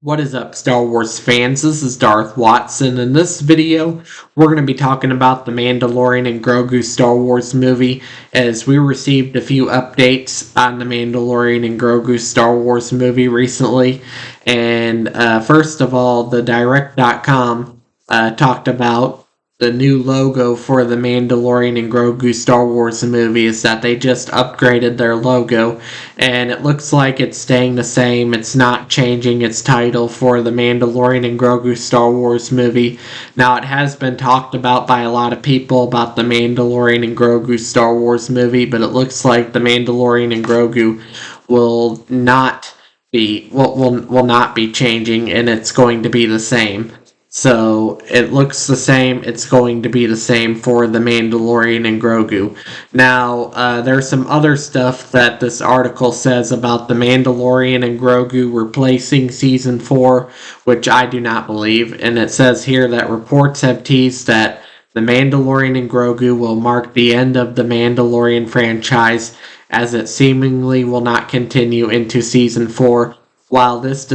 What is up, Star Wars fans? This is Darth Watson. In this video, we're going to be talking about the Mandalorian and Grogu Star Wars movie, as we received a few updates on the Mandalorian and Grogu Star Wars movie recently. And first of all, the Direct.com talked about the new logo for the Mandalorian and Grogu Star Wars movie is that they just upgraded their logo, and it looks like it's staying the same. It's not changing its title for the Mandalorian and Grogu Star Wars movie. Now, it has been talked about by a lot of people about the Mandalorian and Grogu Star Wars movie, but it looks like the Mandalorian and Grogu will not will not be changing, and it's going to be the same. So it looks the same. It's going to be the same for the Mandalorian and Grogu. Now, there's some other stuff that this article says about the Mandalorian and Grogu replacing Season 4, which I do not believe. And it says here that reports have teased that the Mandalorian and Grogu will mark the end of the Mandalorian franchise, as it seemingly will not continue into Season 4. While this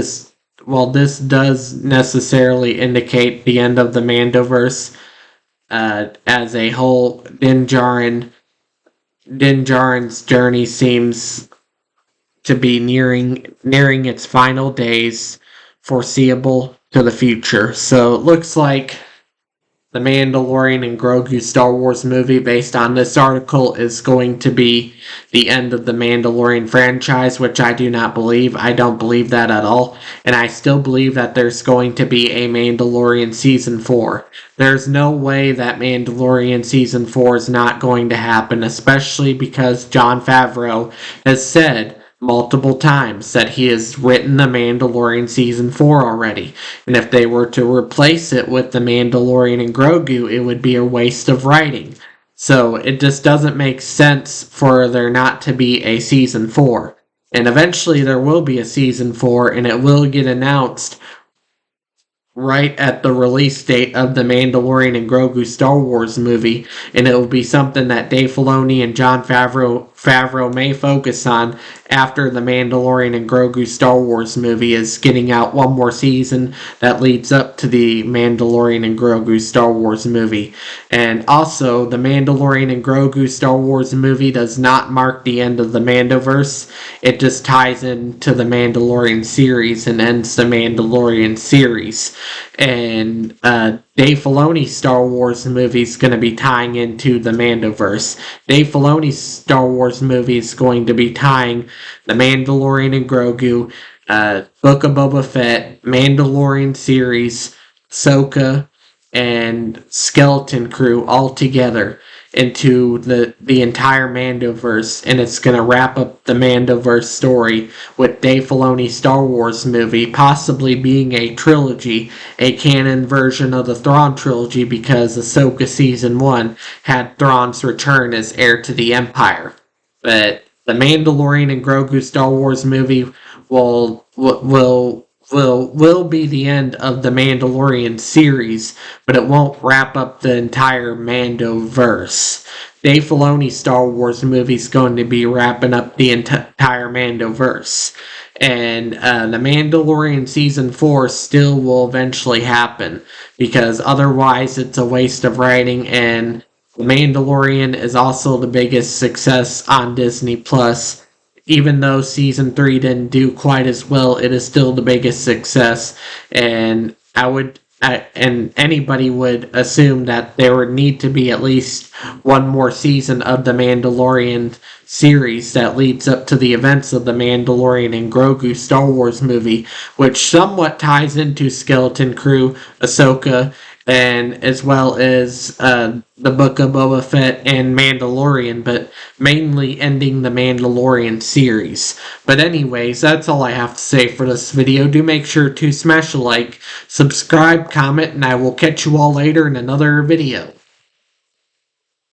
does necessarily indicate the end of the Mandoverse as a whole, Din Djarin's journey seems to be nearing its final days, foreseeable to the future. So it looks like the Mandalorian and Grogu Star Wars movie, based on this article, is going to be the end of the Mandalorian franchise, which I do not believe. I don't believe that at all. And I still believe that there's going to be a Mandalorian Season 4. There's no way that Mandalorian Season 4 is not going to happen, especially because Jon Favreau has said multiple times that he has written the Mandalorian Season 4 already. And if they were to replace it with the Mandalorian and Grogu, it would be a waste of writing. So it just doesn't make sense for there not to be a Season 4. And eventually there will be a Season 4, and it will get announced right at the release date of the Mandalorian and Grogu Star Wars movie, and it will be something that Dave Filoni and Jon Favreau may focus on after the Mandalorian and Grogu Star Wars movie is getting out one more season that leads up to the Mandalorian and Grogu Star Wars movie. And also, the Mandalorian and Grogu Star Wars movie does not mark the end of the Mandoverse. It just ties into the Mandalorian series and ends the Mandalorian series. And Dave Filoni's Star Wars movie is going to be tying into the Mandoverse. Dave Filoni's Star Wars movie is going to be tying the Mandalorian and Grogu, Book of Boba Fett, Mandalorian series, Ahsoka, and Skeleton Crew all together into the entire Mandoverse, and it's going to wrap up the Mandoverse story with Dave Filoni's Star Wars movie possibly being a trilogy, a canon version of the Thrawn trilogy, because Ahsoka Season 1 had Thrawn's return as heir to the Empire. But the Mandalorian and Grogu Star Wars movie will be the end of the Mandalorian series, but it won't wrap up the entire Mandoverse. Dave Filoni's Star Wars movie is going to be wrapping up the entire Mandoverse. And the Mandalorian Season 4 still will eventually happen, because otherwise it's a waste of writing, and The Mandalorian is also the biggest success on Disney Plus. Even though Season 3 didn't do quite as well, it is still the biggest success, and anybody would assume that there would need to be at least one more season of the Mandalorian series that leads up to the events of the Mandalorian and Grogu Star Wars movie, which somewhat ties into Skeleton Crew, Ahsoka, and as well as the Book of Boba Fett and Mandalorian, but mainly ending the Mandalorian series. But anyways, that's all I have to say for this video. Do make sure to smash a like, subscribe, comment, and I will catch you all later in another video.